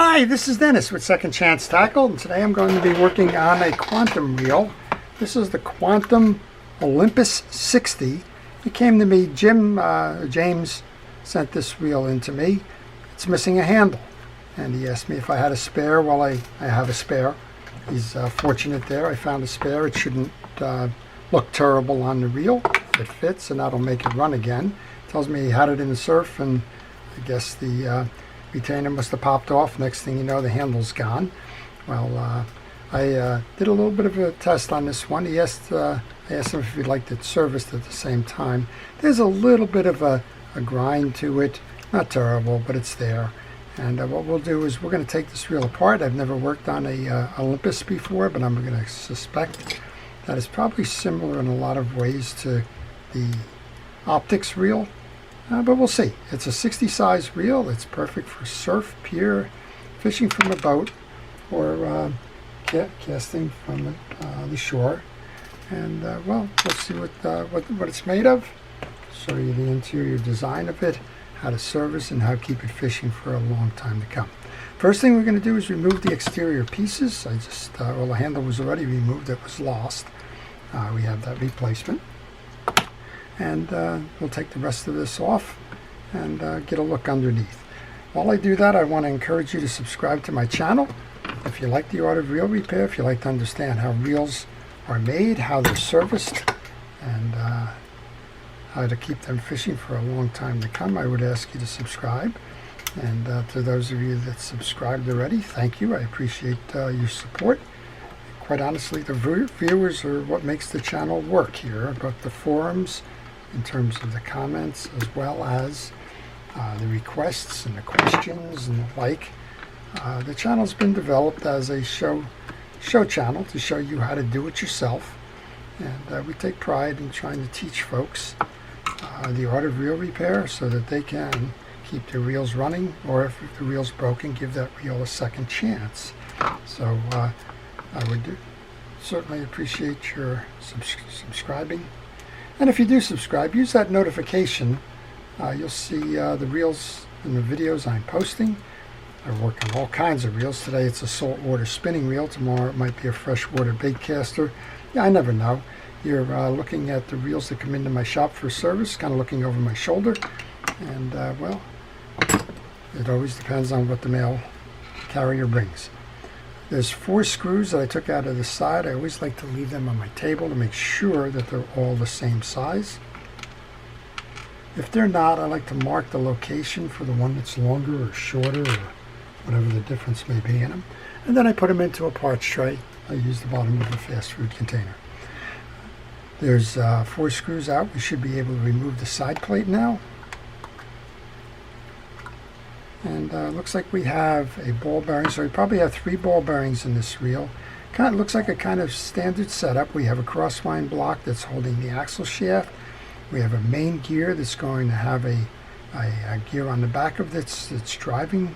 Hi, this is Dennis with Second Chance Tackle, and today I'm going to be working on a quantum reel. This is the Quantum Olympus 60. It came to me, James sent this reel in to me. It's missing a handle, and he asked me if I had a spare. Well, I have a spare. He's fortunate there. I found a spare. It shouldn't look terrible on the reel. It fits, and that'll make it run again. Tells me he had it in the surf, and I guess the retainer must have popped off. Next thing you know, the handle's gone. Well, I did a little bit of a test on this one. I asked him if he'd like it serviced at the same time. There's a little bit of a grind to it. Not terrible, but it's there. And what we'll do is we're going to take this reel apart. I've never worked on a Olympus before, but I'm going to suspect that it's probably similar in a lot of ways to the optics reel. But we'll see. It's a 60 size reel. It's perfect for surf, pier, fishing from a boat, or casting from the shore. And well, let's see what it's made of. Show you the interior design of it, how to service, and how to keep it fishing for a long time to come. First thing we're going to do is remove the exterior pieces. Well, the handle was already removed. It was lost. We have that replacement. And we'll take the rest of this off and get a look underneath. While I do that, I want to encourage you to subscribe to my channel. If you like the art of reel repair, if you like to understand how reels are made, how they're serviced, and how to keep them fishing for a long time to come, I would ask you to subscribe. And to those of you that subscribed already, thank you. I appreciate your support. Quite honestly, the viewers are what makes the channel work here, but the forums, in terms of the comments, as well as the requests and the questions and the like. The channel's been developed as a show channel to show you how to do it yourself, and we take pride in trying to teach folks the art of reel repair so that they can keep their reels running, or if the reel's broken, give that reel a second chance. So I would certainly appreciate your subscribing. And if you do subscribe, use that notification. You'll see the reels and the videos I'm posting. I work on all kinds of reels. Today it's a saltwater spinning reel. Tomorrow it might be a freshwater bait caster. Yeah, I never know. You're looking at the reels that come into my shop for service, kind of looking over my shoulder. And, well, it always depends on what the mail carrier brings. There's 4 screws that I took out of the side. I always like to leave them on my table to make sure that they're all the same size. If they're not, I like to mark the location for the one that's longer or shorter, or whatever the difference may be in them. And then I put them into a parts tray. I use the bottom of a fast food container. There's 4 screws out. We should be able to remove the side plate now. And looks like we have a ball bearing. So we probably have 3 ball bearings in this reel. Kind of looks like a kind of standard setup. We have a crosswind block that's holding the axle shaft. We have a main gear that's going to have a gear on the back of that's driving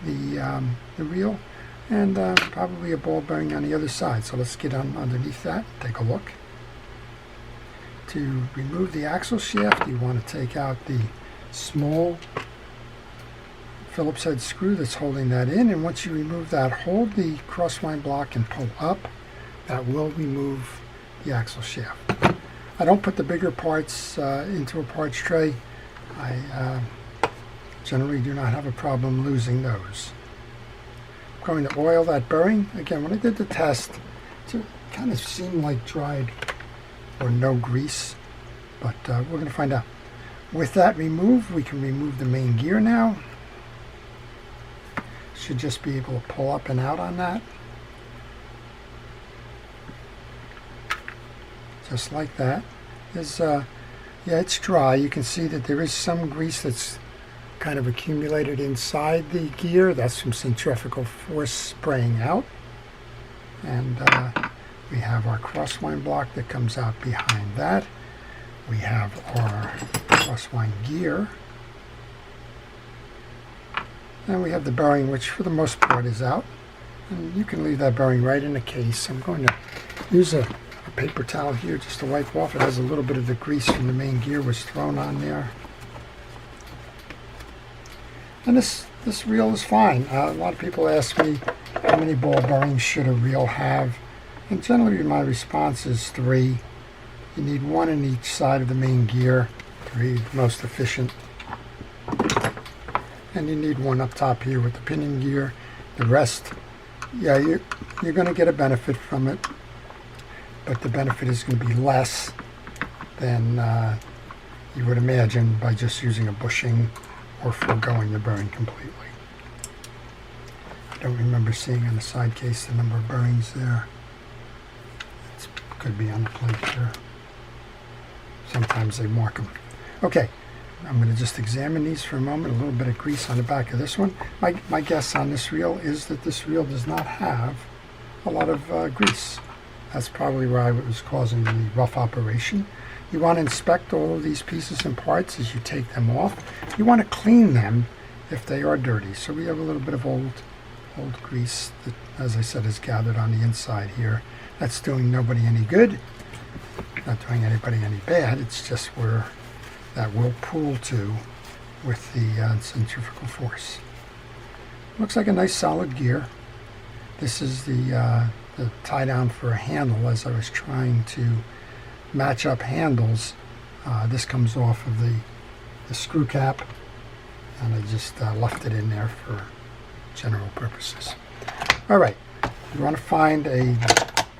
the reel, and probably a ball bearing on the other side. So let's get underneath that, take a look. To remove the axle shaft, you want to take out the small Phillips head screw that's holding that in, and once you remove that, hold the crosswind block and pull up. That will remove the axle shaft. I don't put the bigger parts into a parts tray. I generally do not have a problem losing those. I'm going to oil that bearing. Again, when I did the test, it kind of seemed like dried or no grease, but we're going to find out. With that removed, we can remove the main gear now. Should just be able to pull up and out on that. Just like that. Yeah, it's dry. You can see that there is some grease that's kind of accumulated inside the gear. That's from centrifugal force spraying out. And we have our crosswind block that comes out behind that. We have our crosswind gear. And we have the bearing, which for the most part is out. And you can leave that bearing right in the case. I'm going to use a paper towel here just to wipe off. It has a little bit of the grease from the main gear was thrown on there. And this this reel is fine. A lot of people ask me how many ball bearings should a reel have, and generally my response is 3. You need 1 in each side of the main gear, 3 most efficient, and you need 1 up top here with the pinion gear. The rest, yeah, you're going to get a benefit from it, but the benefit is going to be less than you would imagine by just using a bushing or foregoing the bearing completely. I don't remember seeing on the side case the number of bearings there. It could be on the plate here. Sometimes they mark them. Okay, I'm going to just examine these for a moment. A little bit of grease on the back of this one. My guess on this reel is that this reel does not have a lot of grease. That's probably why it was causing the rough operation. You want to inspect all of these pieces and parts as you take them off. You want to clean them if they are dirty. So we have a little bit of old grease that, as I said, is gathered on the inside here. That's doing nobody any good, not doing anybody any bad. It's just where that will pool to with the centrifugal force. Looks like a nice solid gear. This is the tie down for a handle. As I was trying to match up handles, this comes off of the screw cap, and I just left it in there for general purposes. All right, you want to find a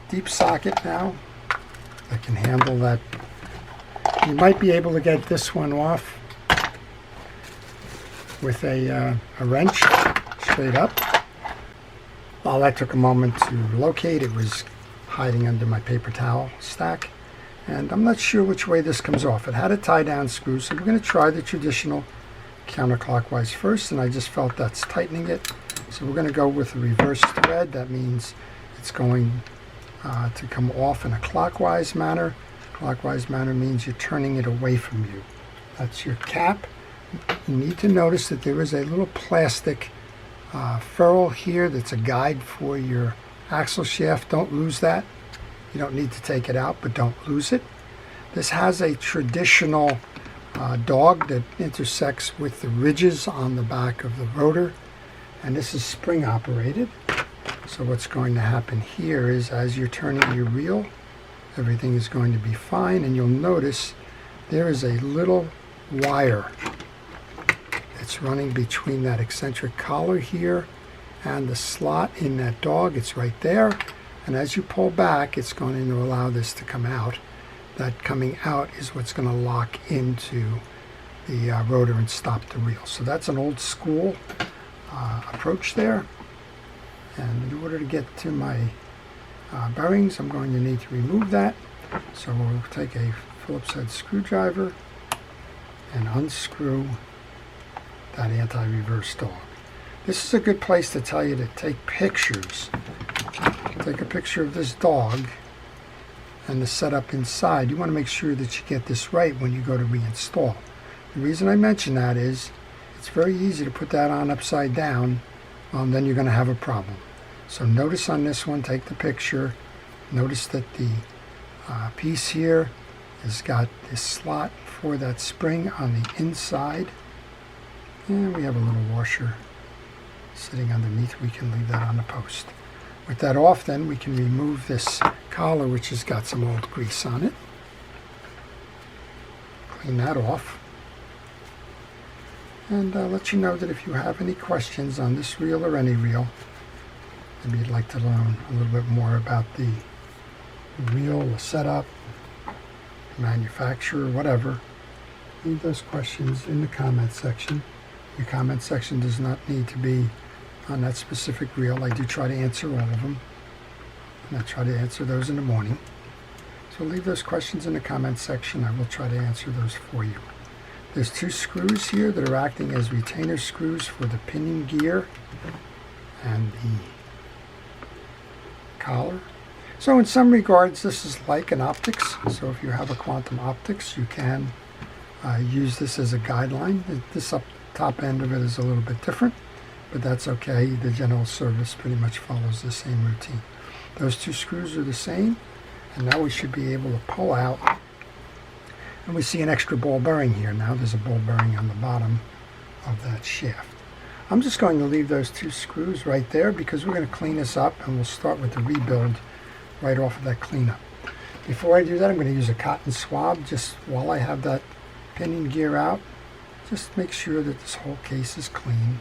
deep socket now that can handle that. You might be able to get this one off with a wrench straight up. Well, that took a moment to locate. It was hiding under my paper towel stack, and I'm not sure which way this comes off. It had a tie down screw, so we're going to try the traditional counterclockwise first, and I just felt that's tightening it. So we're going to go with a reverse thread. That means it's going to come off in a clockwise manner. Clockwise manner means you're turning it away from you. That's your cap. You need to notice that there is a little plastic ferrule here that's a guide for your axle shaft. Don't lose that. You don't need to take it out, but don't lose it. This has a traditional dog that intersects with the ridges on the back of the rotor, and this is spring operated. So what's going to happen here is, as you're turning your reel, everything is going to be fine, and you'll notice there is a little wire that's running between that eccentric collar here and the slot in that dog. It's right there, and as you pull back, it's going to allow this to come out. That coming out is what's going to lock into the rotor and stop the reel. So that's an old school approach there. And in order to get to my bearings, I'm going to need to remove that. So we'll take a Phillips head screwdriver and unscrew that anti-reverse dog. This is a good place to tell you to take pictures. Take a picture of this dog and the setup inside. You want to make sure that you get this right when you go to reinstall. The reason I mention that is it's very easy to put that on upside down. Then you're going to have a problem. So notice on this one, take the picture. Notice that the piece here has got this slot for that spring on the inside. And we have a little washer sitting underneath. We can leave that on the post. With that off, then we can remove this collar, which has got some old grease on it. Clean that off. And let you know that if you have any questions on this reel or any reel, maybe you'd like to learn a little bit more about the reel, the setup, manufacturer, whatever, leave those questions in the comment section. Your comment section does not need to be on that specific reel. I do try to answer all of them, and I try to answer those in the morning. So leave those questions in the comment section. I will try to answer those for you. There's 2 screws here that are acting as retainer screws for the pinion gear and the collar. So in some regards, this is like an optics. So if you have a Quantum optics, you can use this as a guideline. This up top end of it is a little bit different, but that's okay. The general service pretty much follows the same routine. Those 2 screws are the same, and now we should be able to pull out. And we see an extra ball bearing here. Now there's a ball bearing on the bottom of that shaft. I'm just going to leave those 2 screws right there because we're going to clean this up, and we'll start with the rebuild right off of that cleanup. Before I do that, I'm going to use a cotton swab just while I have that pinion gear out. Just make sure that this whole case is clean.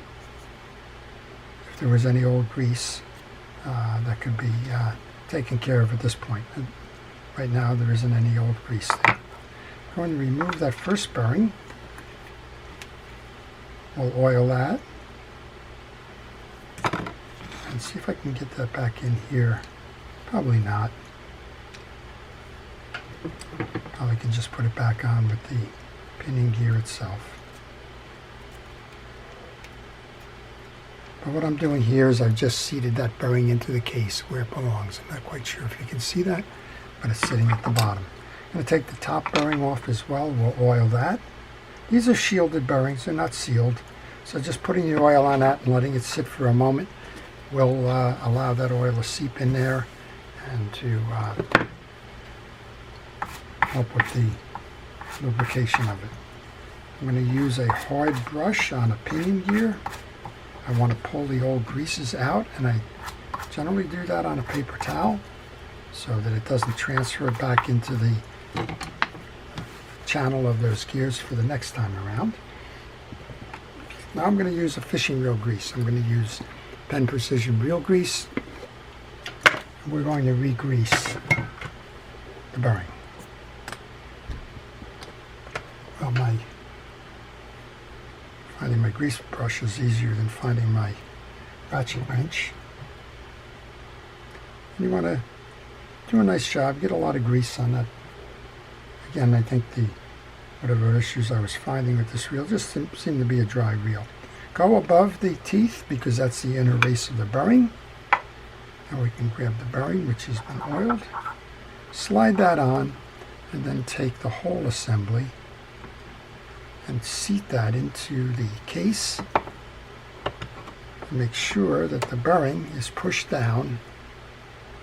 If there was any old grease, that could be taken care of at this point. And right now there isn't any old grease there. I'm going to remove that first bearing. We'll oil that. And see if I can get that back in here. Probably not. Probably can just put it back on with the pinion gear itself. But what I'm doing here is I've just seated that bearing into the case where it belongs. I'm not quite sure if you can see that, but it's sitting at the bottom. I'm going to take the top bearing off as well. We'll oil that. These are shielded bearings. They're not sealed. So just putting the oil on that and letting it sit for a moment will allow that oil to seep in there and to help with the lubrication of it. I'm going to use a hard brush on a pinion gear. I want to pull the old greases out, and I generally do that on a paper towel so that it doesn't transfer back into the channel of those gears for the next time around. Now I'm going to use a fishing reel grease. I'm going to use Penn Precision reel grease. We're going to re-grease the bearing. Well, finding my grease brush is easier than finding my ratchet wrench. You want to do a nice job, get a lot of grease on that. Again, I think whatever issues I was finding with this reel just seemed to be a dry reel. Go above the teeth because that's the inner race of the bearing. And we can grab the bearing, which has been oiled, slide that on, and then take the whole assembly and seat that into the case. Make sure that the bearing is pushed down,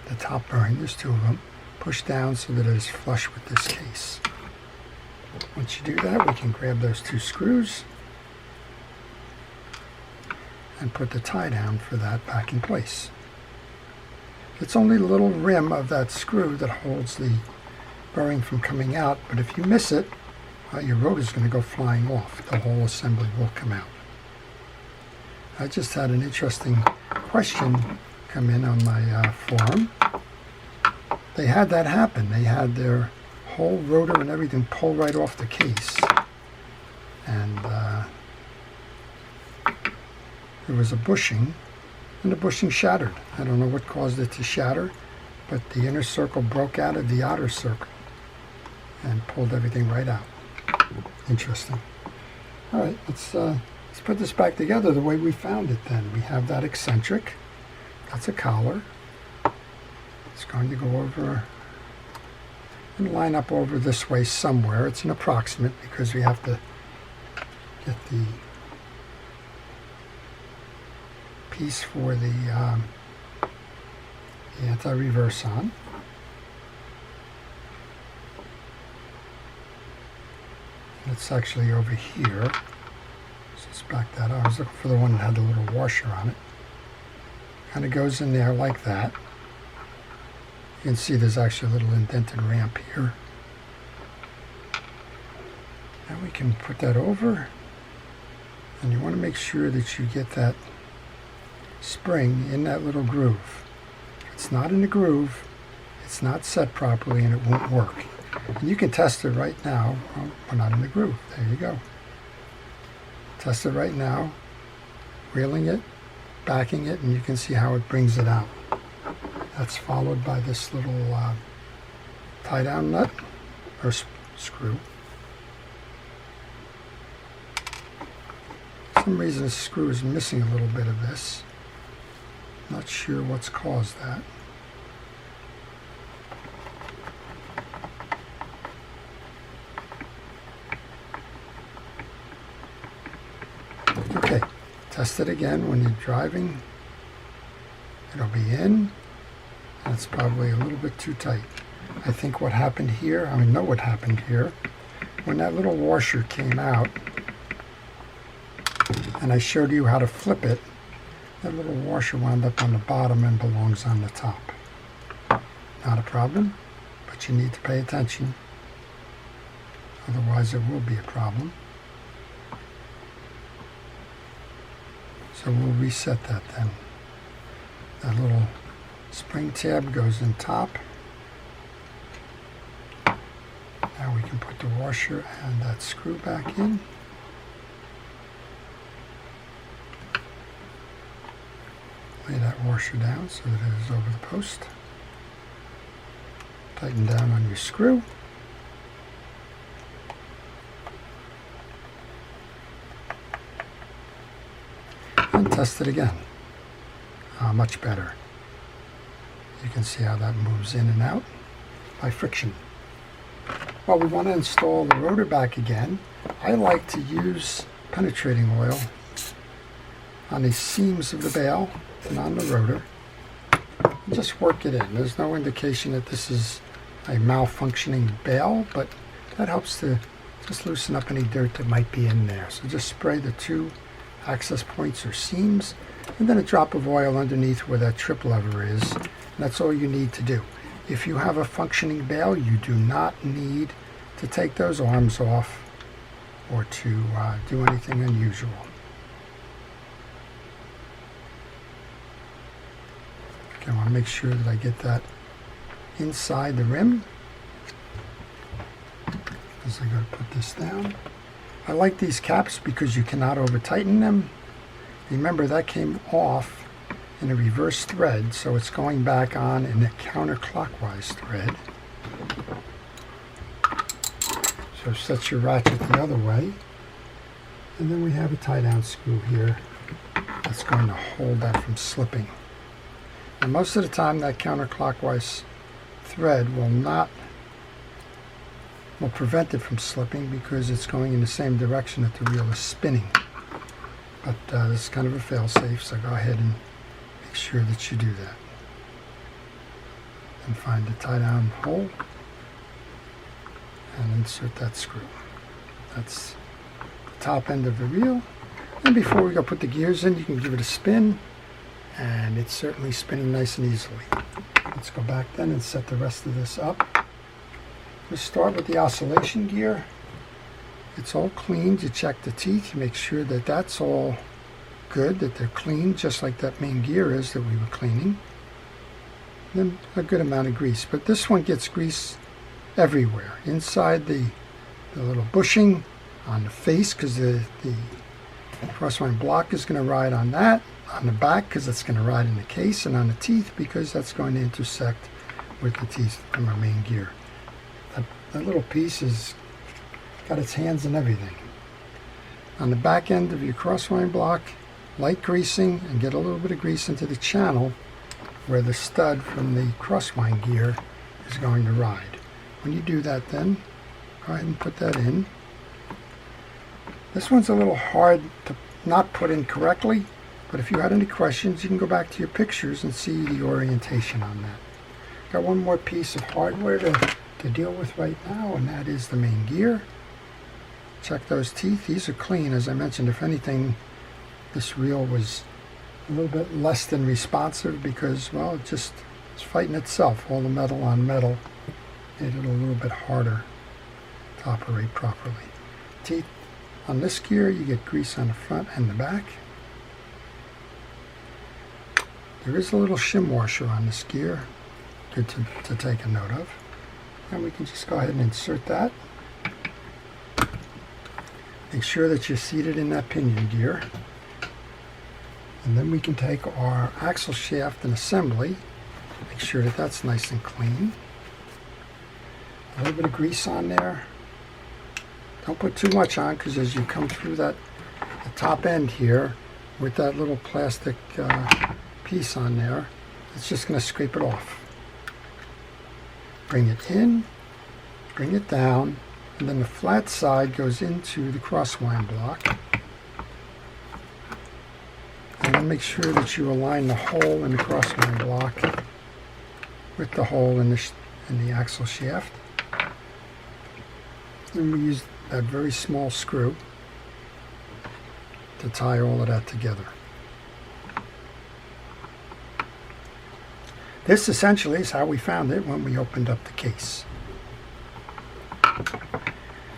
the top bearing, there's 2 of them, pushed down so that it is flush with this case. Once you do that, we can grab those 2 screws and put the tie down for that back in place. It's only the little rim of that screw that holds the bearing from coming out, but if you miss it, your rotor is going to go flying off. The whole assembly will come out. I just had an interesting question come in on my forum. They had that happen. They had their whole rotor and everything pull right off the case. And there was a bushing, and the bushing shattered. I don't know what caused it to shatter, but the inner circle broke out of the outer circle and pulled everything right out. Interesting. All right, let's put this back together the way we found it then. We have that eccentric. That's a collar. It's going to go over and line up over this way somewhere. It's an approximate because we have to get the piece for the anti-reverse on. It's actually over here. So let's back that up. I was looking for the one that had the little washer on it. Kind of goes in there like that. You can see there's actually a little indented ramp here. Now we can put that over. And you want to make sure that you get that spring in that little groove. If it's not in the groove, it's not set properly and it won't work. And you can test it right now. Well, we're not in the groove. There you go. Test it right now. Reeling it, backing it, and you can see how it brings it out. That's followed by this little tie-down nut or screw. For some reason this screw is missing a little bit of this. Not sure what's caused that. Okay, test it again when you're driving. It'll be in. That's probably a little bit too tight. I think what happened here, I know what happened here. When that little washer came out, and I showed you how to flip it, that little washer wound up on the bottom and belongs on the top. Not a problem, but you need to pay attention. Otherwise it will be a problem. So we'll reset that then. That little spring tab goes in top. Now we can put the washer and that screw back in. Lay that washer down so that it is over the post. Tighten down on your screw. And test it again. Much better. You can see how that moves in and out by friction. Well, we want to install the rotor back again. I like to use penetrating oil on the seams of the bale and on the rotor. And just work it in. There's no indication that this is a malfunctioning bale, but that helps to just loosen up any dirt that might be in there. So just spray the 2 access points or seams, and then a drop of oil underneath where that trip lever is. And that's all you need to do. If you have a functioning bale, you do not need to take those arms off or to do anything unusual. Okay, I want to make sure that I get that inside the rim as I go to put this down. I like these caps because you cannot over tighten them. Remember, that came off in a reverse thread, so it's going back on in a counterclockwise thread. So set your ratchet the other way, and then we have a tie down screw here that's going to hold that from slipping. And most of the time that counterclockwise thread will prevent it from slipping because it's going in the same direction that the reel is spinning. But this is kind of a fail-safe, so go ahead and make sure that you do that. And find the tie-down hole and insert that screw. That's the top end of the reel. And before we go put the gears in, you can give it a spin, and it's certainly spinning nice and easily. Let's go back then and set the rest of this up. Let's start with the oscillation gear. It's all cleaned. You check the teeth. You make sure that that's all good, that they're clean, just like that main gear is that we were cleaning. Then a good amount of grease. But this one gets grease everywhere. Inside the little bushing, on the face, because the crosswind block is going to ride on that. On the back, because it's going to ride in the case. And on the teeth, because that's going to intersect with the teeth from our main gear. That little piece has got its hands in everything. On the back end of your crosswind block, light greasing, and get a little bit of grease into the channel where the stud from the crosswind gear is going to ride. When you do that then, go ahead and put that in. This one's a little hard to not put in correctly, but if you had any questions, you can go back to your pictures and see the orientation on that. Got one more piece of hardware to deal with right now, and that is the main gear. Check those teeth. These are clean. As I mentioned, if anything, this reel was a little bit less than responsive because, well, it's fighting itself. All the metal on metal made it a little bit harder to operate properly. Teeth on this gear, you get grease on the front and the back. There is a little shim washer on this gear, good to take a note of. And we can just go ahead and insert that. Make sure that you're seated in that pinion gear. And then we can take our axle shaft and assembly. Make sure that that's nice and clean. A little bit of grease on there. Don't put too much on, because as you come through the top end here with that little plastic piece on there, it's just going to scrape it off. Bring it in, bring it down, and then the flat side goes into the crosswind block. And then make sure that you align the hole in the crosswind block with the hole in the axle shaft. Then we use that very small screw. to tie all of that together. This essentially is how we found it when we opened up the case.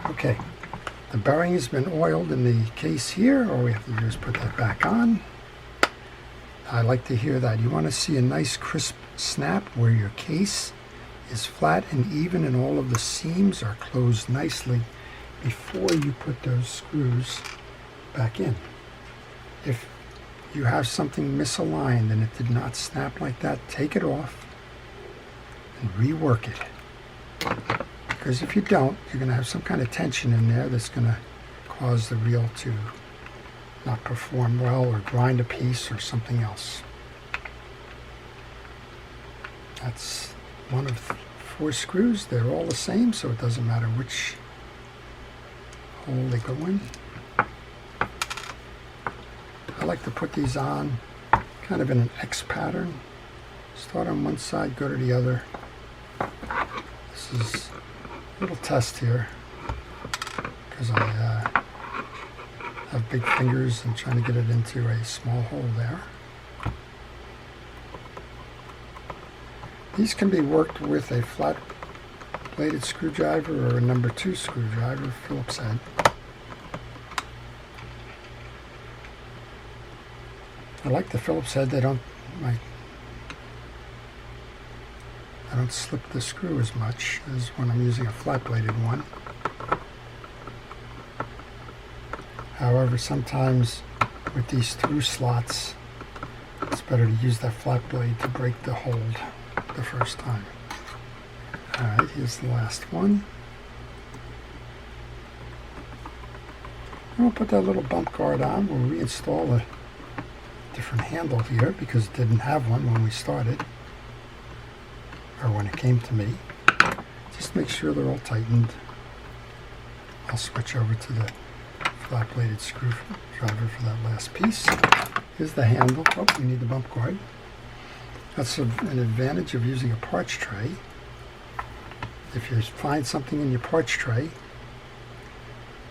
Okay, the bearing has been oiled in the case here. All we have to do is put that back on. I like to hear that. You want to see a nice crisp snap where your case is flat and even and all of the seams are closed nicely before you put those screws back in. If you have something misaligned and it did not snap like that, take it off and rework it. Because if you don't, you're going to have some kind of tension in there that's going to cause the reel to not perform well or grind a piece or something else. That's one of 4 screws. They're all the same, so it doesn't matter which hole they go in. I like to put these on kind of in an X pattern. Start on one side, go to the other. This is a little test here because I have big fingers and trying to get it into a small hole there. These can be worked with a flat bladed screwdriver or a number 2 screwdriver, Phillips head. I like the Phillips head. They don't slip the screw as much as when I'm using a flat bladed one. However, sometimes with these through slots, it's better to use that flat blade to break the hold the first time. Alright, here's the last one. And we'll put that little bump guard on. We'll reinstall a different handle here because it didn't have one when we started, or when it came to me. Just make sure they're all tightened. I'll switch over to the flat bladed screwdriver for that last piece. Here's the handle. Oh, we need the bump guard. That's an advantage of using a parts tray. If you find something in your parts tray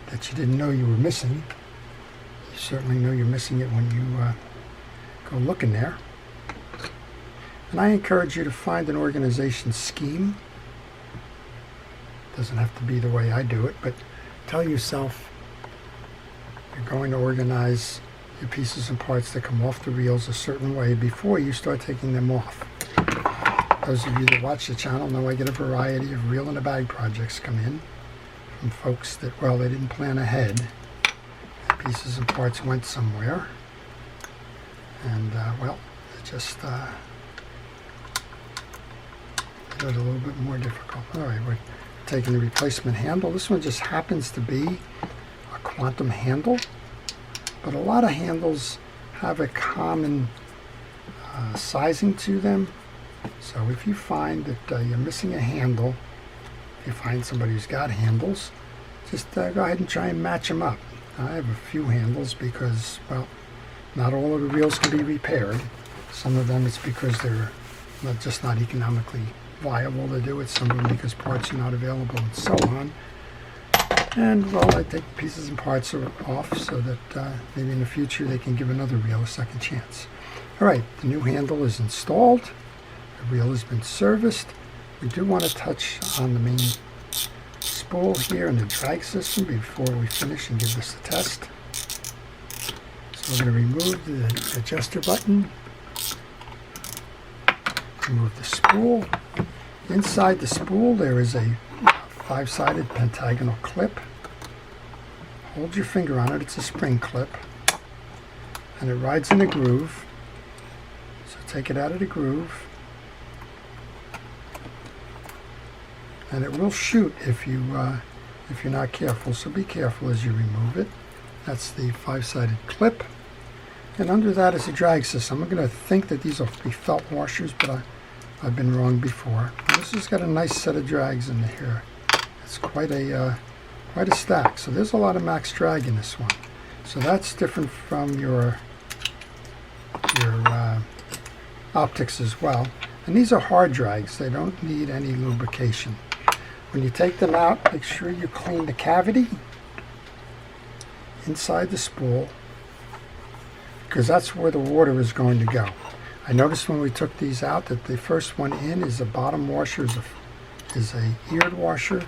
that you didn't know you were missing, you certainly know you're missing it when you go looking there. And I encourage you to find an organization scheme. It doesn't have to be the way I do it, but tell yourself you're going to organize your pieces and parts that come off the reels a certain way before you start taking them off. Those of you that watch the channel know I get a variety of reel in a bag projects come in from folks that, well, they didn't plan ahead. The pieces and parts went somewhere. And, well, it just made it a little bit more difficult. All right, we're taking the replacement handle. This one just happens to be a Quantum handle, but a lot of handles have a common sizing to them. So if you find that you're missing a handle, if you find somebody who's got handles, just go ahead and try and match them up. I have a few handles because, well, not all of the reels can be repaired. Some of them it's because they're just not economically viable to do it. Some of them because parts are not available and so on. And, well, I take pieces and parts off so that maybe in the future they can give another reel a second chance. All right, the new handle is installed. The reel has been serviced. We do want to touch on the main spool here and the drag system before we finish and give this a test. So we're going to remove the adjuster button, remove the spool. Inside the spool there is a 5-sided pentagonal clip. Hold your finger on it, it's a spring clip, and it rides in a groove. So take it out of the groove, and it will shoot if you're not careful, so be careful as you remove it. That's the 5-sided clip, and under that is a drag system. I'm going to think that these will be felt washers, but I've been wrong before. This has got a nice set of drags in here. It's quite a stack. So there's a lot of max drag in this one. So that's different from your optics as well. And these are hard drags. They don't need any lubrication. When you take them out, make sure you clean the cavity inside the spool because that's where the water is going to go. I noticed when we took these out that the first one in is a bottom washer, is a eared washer,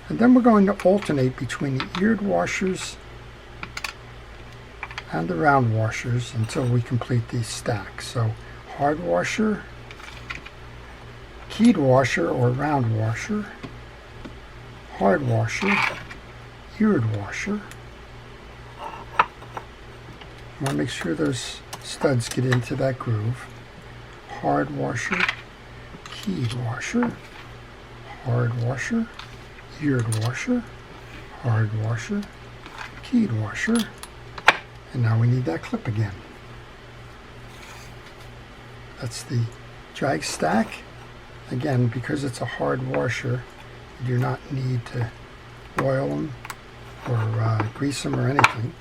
and then we're going to alternate between the eared washers and the round washers until we complete the stack. So hard washer, keyed washer or round washer, hard washer, eared washer. I want to make sure those studs get into that groove. Hard washer, keyed washer, hard washer, eared washer, hard washer, keyed washer, and now we need that clip again. That's the drag stack. Again, because it's a hard washer, you do not need to oil them or grease them or anything.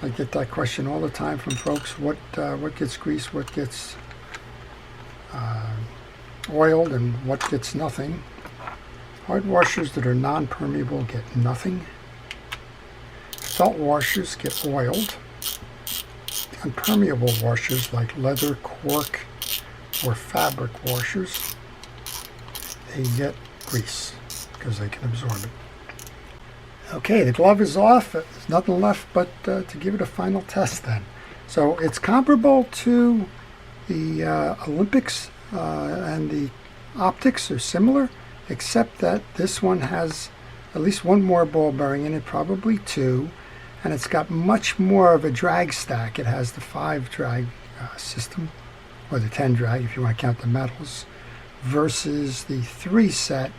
I get that question all the time from folks, what gets greased, what gets oiled, and what gets nothing. Hard washers that are non-permeable get nothing. Felt washers get oiled. And permeable washers like leather, cork, or fabric washers, they get grease because they can absorb it. Okay, the glove is off. There's nothing left but to give it a final test then. So it's comparable to the Olympics and the optics are similar, except that this one has at least one more ball bearing in it, probably two, and it's got much more of a drag stack. It has the 5 drag system, or the 10 drag if you want to count the metals, versus the 3 set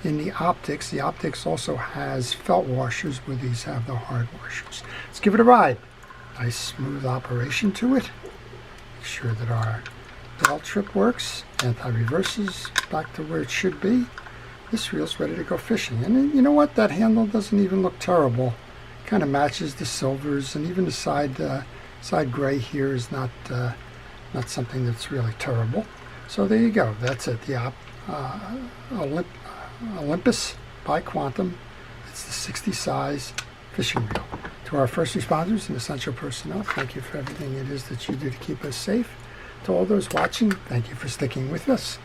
in the optics. The optics also has felt washers, where these have the hard washers. Let's give it a ride. Nice smooth operation to it. Make sure that our belt trip works. Anti-reverses back to where it should be. This reel's ready to go fishing. And you know what? That handle doesn't even look terrible. Kind of matches the silvers, and even the side gray here is not something that's really terrible. So there you go. That's it. The Olympus by Quantum. It's the 60 size fishing reel. To our first responders and essential personnel, thank you for everything it is that you do to keep us safe. To all those watching, thank you for sticking with us.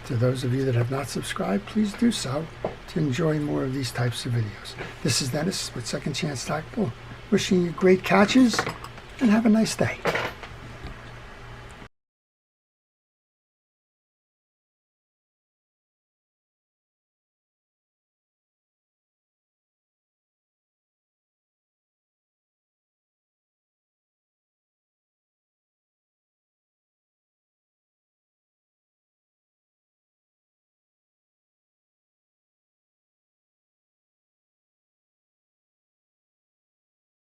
To those of you that have not subscribed, please do so to enjoy more of these types of videos. This is Dennis with Second Chance Tackle, wishing you great catches and have a nice day.